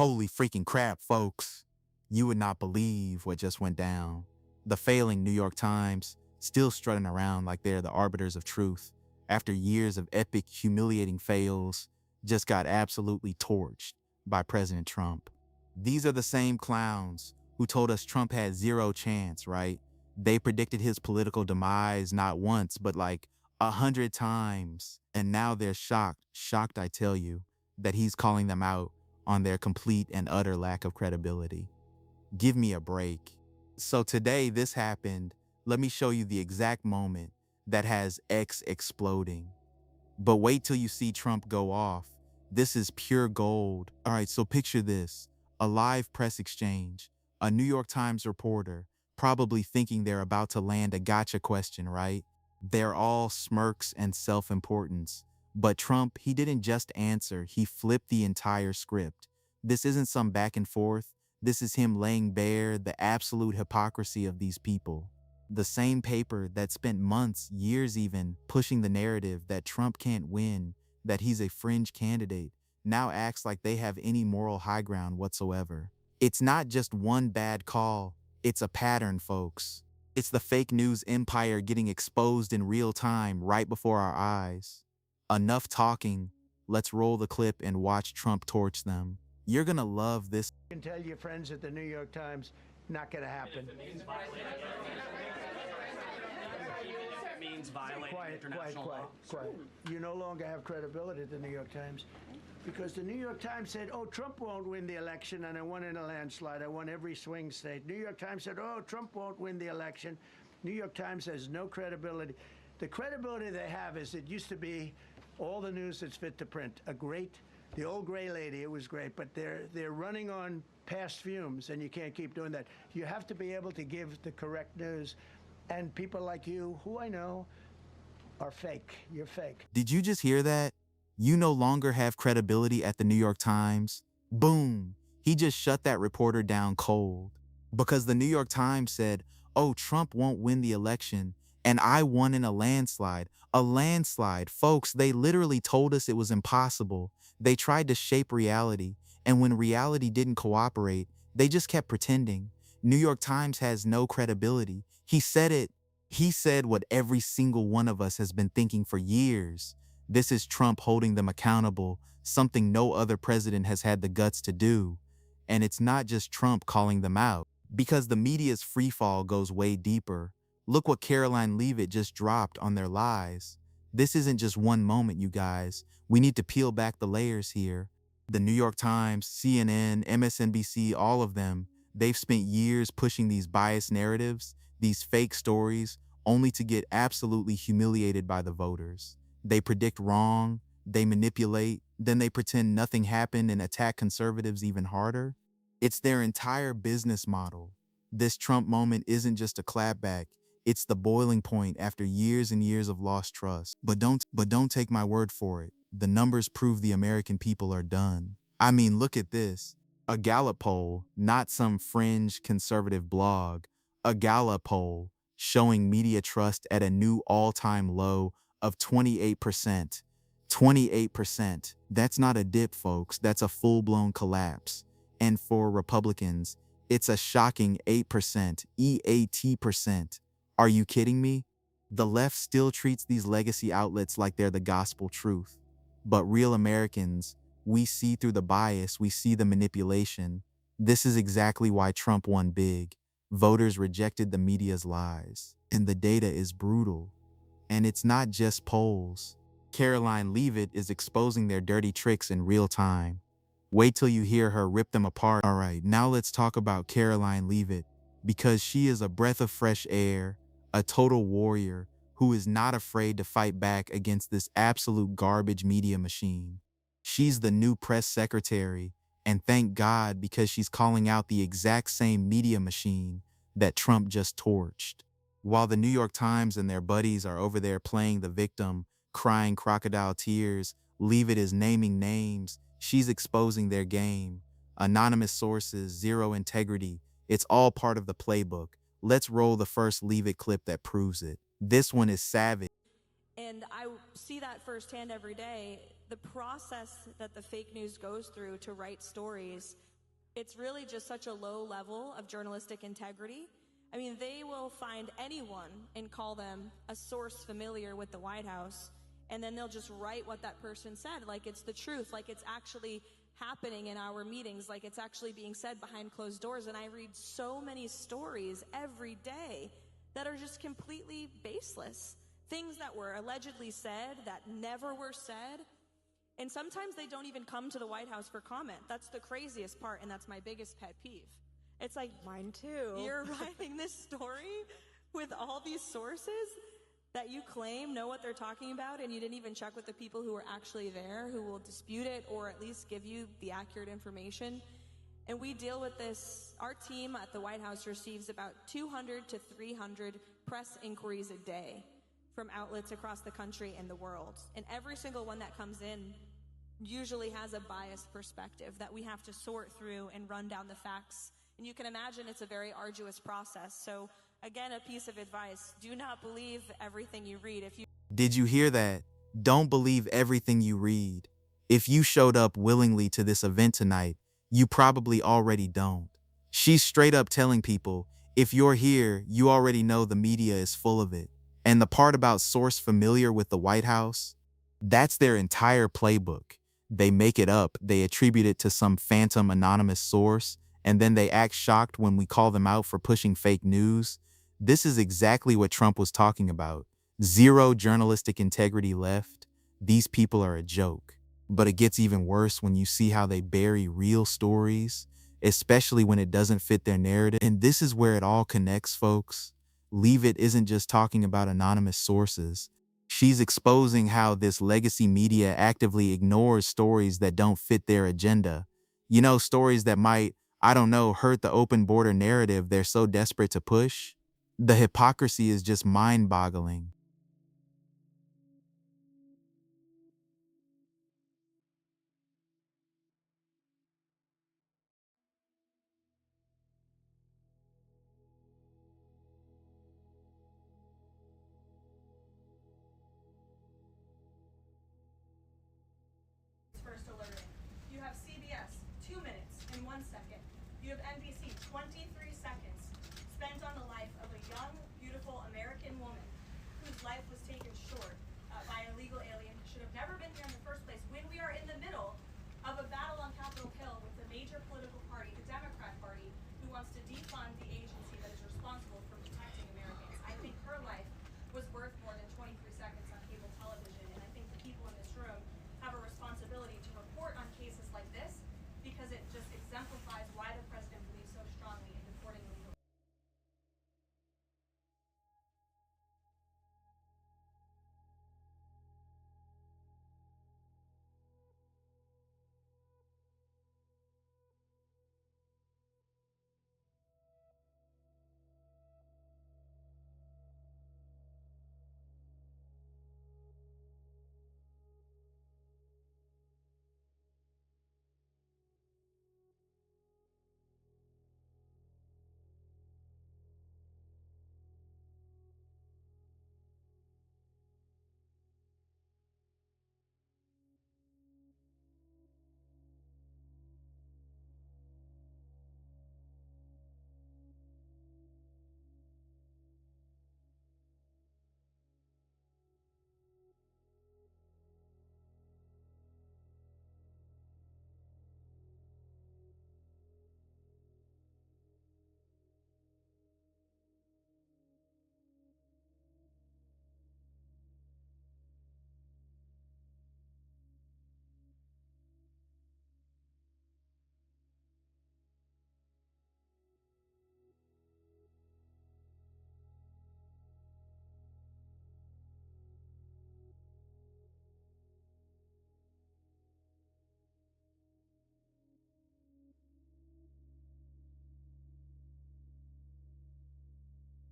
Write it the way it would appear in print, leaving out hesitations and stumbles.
Holy freaking crap, folks. You would not believe what just went down. The failing New York Times, still strutting around like they're the arbiters of truth, after years of epic, humiliating fails, just got absolutely torched by President Trump. These are the same clowns who told us Trump had zero chance, right? They predicted his political demise not once, but like 100 times. And now they're shocked I tell you, that he's calling them out on their complete and utter lack of credibility. Give me a break. So today this happened. Let me show you the exact moment that has X exploding. But wait till you see Trump go off. This is pure gold. All right, so picture this. A live press exchange. A New York Times reporter, probably thinking they're about to land a gotcha question, right? They're all smirks and self-importance. But Trump, he didn't just answer, he flipped the entire script. This isn't some back and forth. This is him laying bare the absolute hypocrisy of these people. The same paper that spent months, years even, pushing the narrative that Trump can't win, that he's a fringe candidate, now acts like they have any moral high ground whatsoever. It's not just one bad call, it's a pattern, folks. It's the fake news empire getting exposed in real time right before our eyes. Enough talking, let's roll the clip and watch Trump torch them. You're gonna love this. You can tell your friends at the New York Times, not gonna happen. Violate international law. Quiet. You no longer have credibility at the New York Times because the New York Times said, oh, Trump won't win the election, and I won in a landslide. I won every swing state. New York Times said, oh, Trump won't win the election. New York Times has no credibility. The credibility they have is it used to be all the news that's fit to print. The old gray lady, it was great, but they're running on past fumes, and you can't keep doing that. You have to be able to give the correct news. And people like you, who I know, are fake. You're fake. Did you just hear that? You no longer have credibility at the New York Times. Boom. He just shut that reporter down cold. Because the New York Times said, oh, Trump won't win the election, and I won in a landslide. A landslide. Folks, they literally told us it was impossible. They tried to shape reality, and when reality didn't cooperate, they just kept pretending. New York Times has no credibility. He said it. He said what every single one of us has been thinking for years. This is Trump holding them accountable, something no other president has had the guts to do. And it's not just Trump calling them out, because the media's freefall goes way deeper. Look what Caroline Leavitt just dropped on their lies. This isn't just one moment, you guys. We need to peel back the layers here. The New York Times, CNN, MSNBC, all of them, they've spent years pushing these biased narratives, these fake stories, only to get absolutely humiliated by the voters. They predict wrong, they manipulate, then they pretend nothing happened and attack conservatives even harder. It's their entire business model. This Trump moment isn't just a clapback, it's the boiling point after years and years of lost trust. But don't take my word for it. The numbers prove the American people are done. I mean, look at this. A Gallup poll, not some fringe conservative blog, a Gallup poll showing media trust at a new all-time low of 28%. 28%. That's not a dip, folks. That's a full-blown collapse. And for Republicans, it's a shocking 8%, EAT%. Are you kidding me? The left still treats these legacy outlets like they're the gospel truth. But real Americans, we see through the bias, we see the manipulation. This is exactly why Trump won big. Voters rejected the media's lies. And the data is brutal. And it's not just polls. Caroline Leavitt is exposing their dirty tricks in real time. Wait till you hear her rip them apart. All right, now let's talk about Caroline Leavitt, because she is a breath of fresh air, a total warrior who is not afraid to fight back against this absolute garbage media machine. She's the new press secretary, and thank God, because she's calling out the exact same media machine that Trump just torched. While the New York Times and their buddies are over there playing the victim, crying crocodile tears, Leavitt is naming names, she's exposing their game. Anonymous sources, zero integrity. It's all part of the playbook. Let's roll the first Leavitt clip that proves it. This one is savage. And I see that firsthand every day. The process that the fake news goes through to write stories It's really just such a low level of journalistic integrity. I mean, they will find anyone and call them a source familiar with the White House, and then they'll just write what that person said, like it's the truth, like it's actually happening in our meetings, like it's actually being said behind closed doors. And I read so many stories every day that are just completely baseless. Things that were allegedly said that never were said. And sometimes they don't even come to the White House for comment. That's the craziest part, and that's my biggest pet peeve. It's like, Mine too. you're writing this story with all these sources that you claim know what they're talking about, and you didn't even check with the people who were actually there, who will dispute it or at least give you the accurate information. And we deal with this. Our team at the White House receives about 200 to 300 press inquiries a day from outlets across the country and the world. And every single one that comes in usually has a biased perspective that we have to sort through and run down the facts. And you can imagine it's a very arduous process. So again, a piece of advice: do not believe everything you read. Did you hear that? Don't believe everything you read. If you showed up willingly to this event tonight, you probably already don't. She's straight up telling people, if you're here, you already know the media is full of it. And the part about source familiar with the White House, that's their entire playbook. They make it up, they attribute it to some phantom anonymous source, and then they act shocked when we call them out for pushing fake news. This is exactly what Trump was talking about. Zero journalistic integrity left. These people are a joke. But it gets even worse when you see how they bury real stories, especially when it doesn't fit their narrative. And this is where it all connects, folks. Leave It isn't just talking about anonymous sources. She's exposing how this legacy media actively ignores stories that don't fit their agenda. You know, stories that might, I don't know, hurt the open border narrative they're so desperate to push. The hypocrisy is just mind-boggling. First alert.